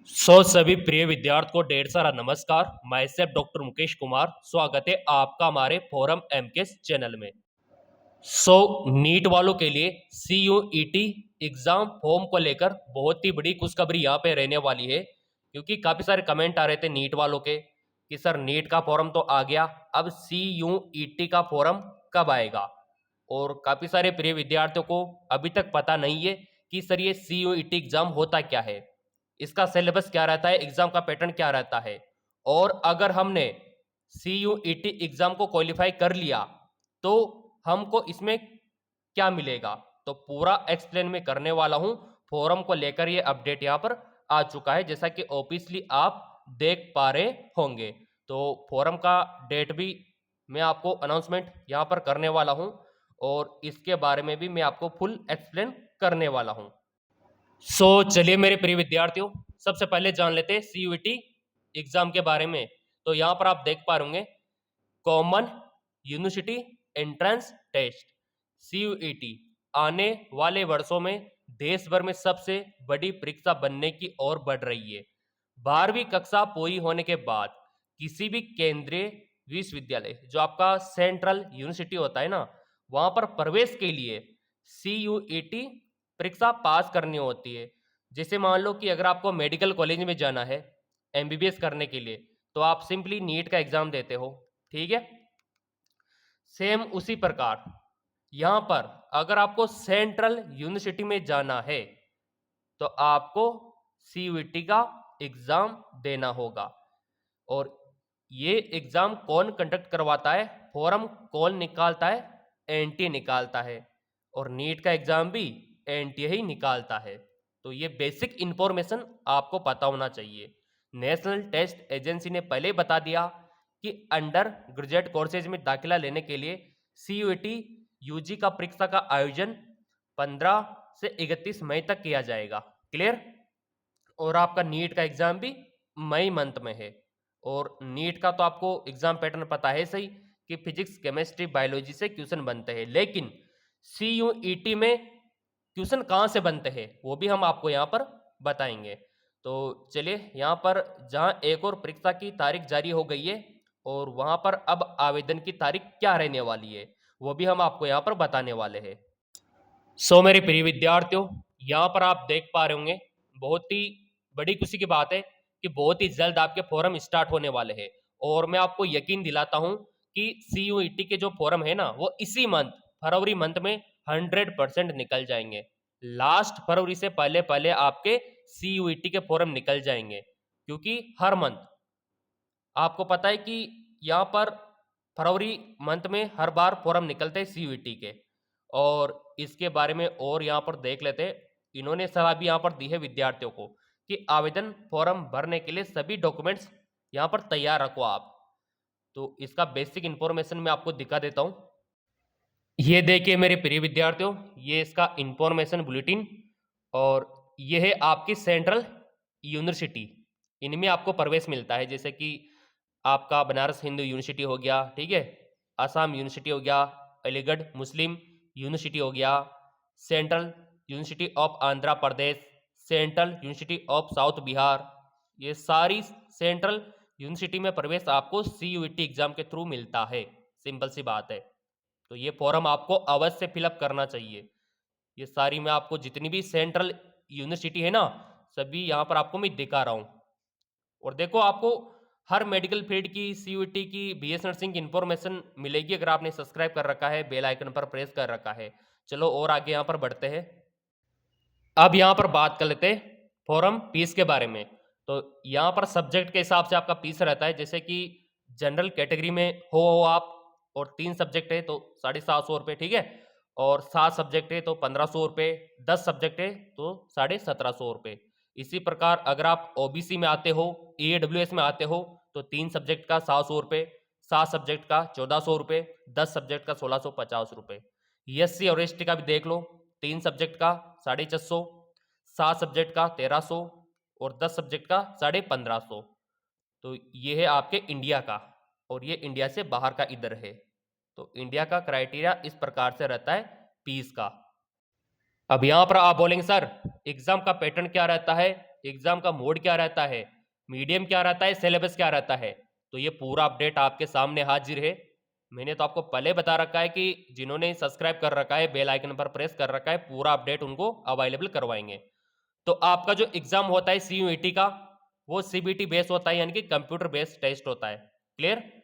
सभी प्रिय विद्यार्थियों को ढेर सारा नमस्कार। मैं सेफ डॉक्टर मुकेश कुमार, स्वागत है आपका हमारे फोरम एमकेएस चैनल में। नीट वालों के लिए CUET एग्जाम फॉर्म को लेकर बहुत ही बड़ी खुशखबरी यहाँ पे रहने वाली है, क्योंकि काफी सारे कमेंट आ रहे थे नीट वालों के कि सर नीट का फॉर्म तो आ गया, अब CUET का फॉर्म कब आएगा। और काफी सारे प्रिय विद्यार्थियों को अभी तक पता नहीं है कि सर ये CUET एग्जाम होता क्या है, इसका सिलेबस क्या रहता है, एग्जाम का पैटर्न क्या रहता है, और अगर हमने CUET एग्जाम को क्वालिफाई कर लिया तो हमको इसमें क्या मिलेगा। तो पूरा एक्सप्लेन में करने वाला हूं। फोरम को लेकर ये अपडेट यहां पर आ चुका है, जैसा कि ऑब्वियसली आप देख पा रहे होंगे। तो फोरम का डेट भी मैं आपको अनाउंसमेंट यहां पर करने वाला हूं, और इसके बारे में भी मैं आपको फुल एक्सप्लेन करने वाला हूं। चलिए मेरे प्रिय विद्यार्थियों, सबसे पहले जान लेते हैं CUET एग्जाम के बारे में। तो यहां पर आप देख पा रहे होंगे, common university entrance test CUET आने वाले वर्षों में देश भर में सबसे बड़ी परीक्षा बनने की ओर बढ़ रही है। 12वीं कक्षा पूरी होने के बाद किसी भी केंद्रीय विश्वविद्यालय, जो आपका सेंट्रल यूनिवर्सिटी होता है ना, वहां पर प्रवेश के लिए CUET परीक्षा पास करनी होती है। जैसे मान लो कि अगर आपको मेडिकल कॉलेज में जाना है MBBS करने के लिए, तो आप सिंपली नीट का एग्जाम देते हो, ठीक है। सेम उसी प्रकार यहां पर अगर आपको सेंट्रल यूनिवर्सिटी में जाना है तो आपको CUET का एग्जाम देना होगा। और ये एग्जाम कौन कंडक्ट करवाता है, फॉर्म कौन निकालता है, NTA निकालता है। और नीट का एग्जाम भी NTA ही निकालता है। तो ये बेसिक इंफॉर्मेशन आपको पता होना चाहिए। नेशनल टेस्ट एजेंसी ने पहले बता दिया कि अंडर ग्रेजुएट कोर्सेज में दाखिला लेने के लिए CUET UG का परीक्षा का आयोजन 15 से 31 मई तक किया जाएगा। क्लियर। और आपका नीट का एग्जाम भी मई मंथ में है। और नीट का तो आपको एग्जाम पैटर्न पता है सही कि फिजिक्स केमिस्ट्री बायोलॉजी से क्वेश्चन बनते हैं, लेकिन CUET में क्वेश्चन कहाँ से बनते हैं वो भी हम आपको यहाँ पर बताएंगे। तो चलिए, यहाँ पर जहाँ एक और परीक्षा की तारीख जारी हो गई है और वहाँ पर अब आवेदन की तारीख क्या रहने वाली है वो भी हम आपको यहाँ पर बताने वाले हैं। मेरे प्रिय विद्यार्थियों, यहाँ पर आप देख पा रहे होंगे, बहुत ही बड़ी खुशी की बात है कि बहुत ही जल्द आपके फॉर्म स्टार्ट होने वाले हैं। और मैं आपको यकीन दिलाता हूँ कि CUET के जो फॉर्म है ना, वो इसी मंथ फरवरी मंथ में 100% निकल जाएंगे। लास्ट फरवरी से पहले पहले आपके CUET के फॉर्म निकल जाएंगे, क्योंकि हर मंथ आपको पता है कि यहाँ पर फरवरी मंथ में हर बार फॉर्म निकलते हैं CUET के। और इसके बारे में और यहाँ पर देख लेते हैं, इन्होंने सलाह भी यहाँ पर दी है विद्यार्थियों को कि आवेदन फॉर्म भरने के लिए सभी डॉक्यूमेंट्स यहाँ पर तैयार रखो आप। तो इसका बेसिक इंफॉर्मेशन मैं आपको दिखा देता हूँ। ये देखिए मेरे प्रिय विद्यार्थियों, ये इसका इंफॉर्मेशन बुलेटिन, और ये है आपकी सेंट्रल यूनिवर्सिटी। इनमें आपको प्रवेश मिलता है, जैसे कि आपका बनारस हिंदू यूनिवर्सिटी हो गया, ठीक है, असम यूनिवर्सिटी हो गया, अलीगढ़ मुस्लिम यूनिवर्सिटी हो गया, central university of Andhra Pradesh, central university of south Bihar. ये सारी सेंट्रल यूनिवर्सिटी में प्रवेश आपको CUET एग्जाम के थ्रू मिलता है। सिंपल सी बात है। तो ये फॉर्म आपको अवश्य फिलअप करना चाहिए। ये सारी मैं आपको जितनी भी सेंट्रल यूनिवर्सिटी है ना, सभी यहाँ पर आपको मैं दिखा रहा हूँ। और देखो, आपको हर मेडिकल फील्ड की, CUET की, BS नर्सिंग की इंफॉर्मेशन मिलेगी अगर आपने सब्सक्राइब कर रखा है, बेल आइकन पर प्रेस कर रखा है। चलो और आगे यहाँ पर बढ़ते हैं। अब यहाँ पर बात कर लेते हैं फॉर्म फीस के बारे में। तो यहाँ पर सब्जेक्ट के हिसाब से आपका फीस रहता है, जैसे कि जनरल कैटेगरी में हो आप और 3 सब्जेक्ट है तो 750 रुपये, ठीक है। और 7 सब्जेक्ट है तो 1500 रुपये, 10 सब्जेक्ट है तो 1750 रुपये। इसी प्रकार अगर आप OBC में आते हो, EWS में आते हो, तो 3 सब्जेक्ट का 700 रुपये, 7 सब्जेक्ट का 1400 रुपये, 10 सब्जेक्ट का 1650 रुपये। SC और ST का भी देख लो, 3 सब्जेक्ट का 450, 7 सब्जेक्ट का 1300 और 10 सब्जेक्ट का 1550। तो ये है आपके इंडिया का, और ये इंडिया से बाहर का इधर है। तो इंडिया का क्राइटेरिया इस प्रकार से रहता है फीस का। अब यहां पर आप बोलेंगे सर एग्जाम का पैटर्न क्या रहता है, एग्जाम का मोड क्या रहता है, मीडियम क्या रहता है, सिलेबस क्या रहता है, तो ये पूरा अपडेट आपके सामने हाजिर है। मैंने तो आपको पहले बता रखा है कि जिन्होंने सब्सक्राइब कर रखा है, बेल आइकन पर प्रेस कर रखा है, पूरा अपडेट उनको अवेलेबल करवाएंगे। तो आपका जो एग्जाम होता है CUET का, वो CBT बेस्ड होता है, यानी कि कंप्यूटर बेस्ड टेस्ट होता है। क्लियर?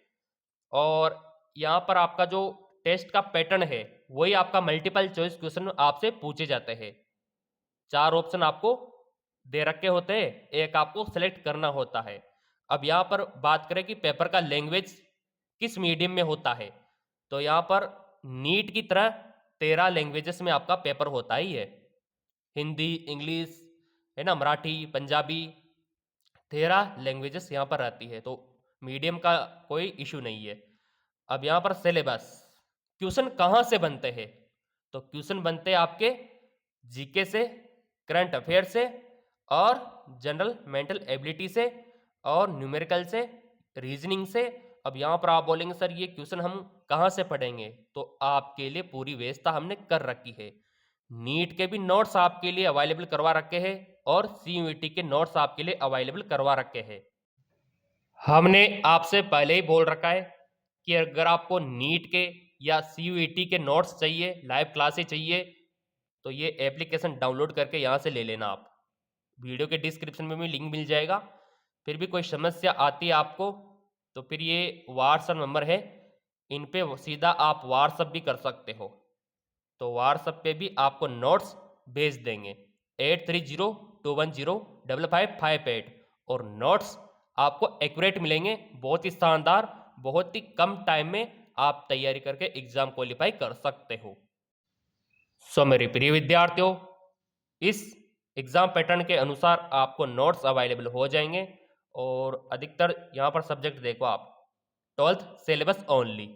और यहाँ पर आपका जो टेस्ट का पैटर्न है, वही आपका मल्टीपल चॉइस क्वेश्चन आपसे पूछे जाते हैं। 4 ऑप्शन आपको दे रखे होते हैं, एक आपको सेलेक्ट करना होता है। अब यहाँ पर बात करें कि पेपर का लैंग्वेज किस मीडियम में होता है, तो यहाँ पर नीट की तरह 13 लैंग्वेजेस में आपका पेपर होता ही है। हिंदी, इंग्लिश, है ना, मराठी, पंजाबी, 13 लैंग्वेजेस यहाँ पर रहती है, तो मीडियम का कोई इशू नहीं है। अब यहाँ पर सिलेबस, क्वेश्चन कहाँ से बनते हैं, तो क्वेश्चन बनते हैं आपके जीके से, करंट अफेयर से, और जनरल मेंटल एबिलिटी से, और न्यूमेरिकल से, रीजनिंग से। अब यहाँ पर आप बोलेंगे सर ये क्वेश्चन हम कहाँ से पढ़ेंगे, तो आपके लिए पूरी व्यवस्था हमने कर रखी है। नीट के भी नोट्स आपके लिए अवेलेबल करवा रखे हैं, और CUET के नोट्स आपके लिए अवेलेबल करवा रखे हैं। हमने आपसे पहले ही बोल रखा है कि अगर आपको नीट के या CUET के नोट्स चाहिए, लाइव क्लासेस चाहिए, तो ये एप्लीकेशन डाउनलोड करके यहाँ से ले लेना आप। वीडियो के डिस्क्रिप्शन में भी लिंक मिल जाएगा। फिर भी कोई समस्या आती है आपको, तो फिर ये व्हाट्सएप नंबर है, इन पे सीधा आप व्हाट्सएप भी कर सकते हो। तो व्हाट्सएप पे भी आपको नोट्स भेज देंगे 8302105558, और नोट्स आपको एक्यूरेट मिलेंगे, बहुत ही शानदार, बहुत ही कम टाइम में आप तैयारी करके एग्जाम क्वालिफाई कर सकते हो। सो मेरे प्रिय विद्यार्थियों, इस एग्जाम पैटर्न के अनुसार आपको नोट्स अवेलेबल हो जाएंगे, और अधिकतर यहाँ पर सब्जेक्ट देखो आप 12th सिलेबस ओनली।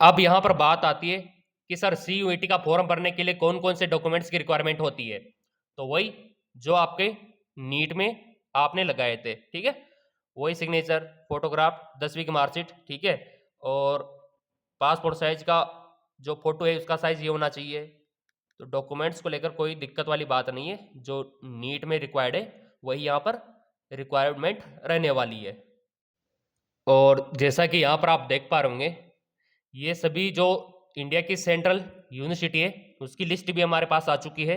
अब यहाँ पर बात आती है कि सर CUET का फॉर्म भरने के लिए कौन कौन से डॉक्यूमेंट्स की रिक्वायरमेंट होती है, तो वही जो आपके नीट में आपने लगाए थे, ठीक है, वही सिग्नेचर, फोटोग्राफ, 10वीं की मार्कशीट, ठीक है, और पासपोर्ट साइज का जो फोटो है उसका साइज ये होना चाहिए। तो डॉक्यूमेंट्स को लेकर कोई दिक्कत वाली बात नहीं है, जो नीट में रिक्वायर्ड है वही यहाँ पर रिक्वायरमेंट रहने वाली है। और जैसा कि यहाँ पर आप देख पा रहे होंगे, ये सभी जो इंडिया की सेंट्रल यूनिवर्सिटी है उसकी लिस्ट भी हमारे पास आ चुकी है।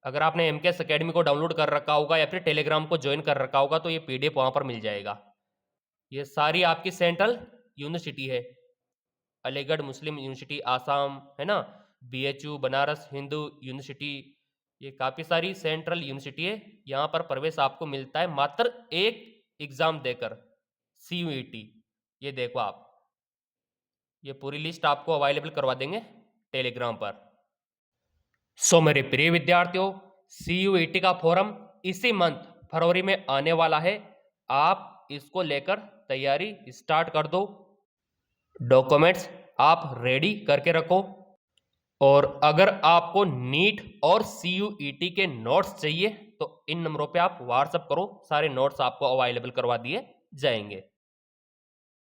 अगर आपने MKS अकेडमी को डाउनलोड कर रखा होगा या फिर टेलीग्राम को ज्वाइन कर रखा होगा, तो ये PDF वहाँ पर मिल जाएगा। ये सारी आपकी सेंट्रल यूनिवर्सिटी है, अलीगढ़ मुस्लिम यूनिवर्सिटी आसाम, है ना, BHU बनारस हिंदू यूनिवर्सिटी, ये काफ़ी सारी सेंट्रल यूनिवर्सिटी है। यहाँ पर प्रवेश आपको मिलता है मात्र एक एग्जाम देकर, CUET। ये देखो आप, ये पूरी लिस्ट आपको अवेलेबल करवा देंगे टेलीग्राम पर। सो मेरे प्रिय विद्यार्थियों, CUET का फॉर्म इसी मंथ फरवरी में आने वाला है। आप इसको लेकर तैयारी स्टार्ट कर दो, डॉक्यूमेंट्स आप रेडी करके रखो, और अगर आपको नीट और CUET के नोट्स चाहिए तो इन नंबरों पे आप व्हाट्सएप करो, सारे नोट्स आपको अवेलेबल करवा दिए जाएंगे।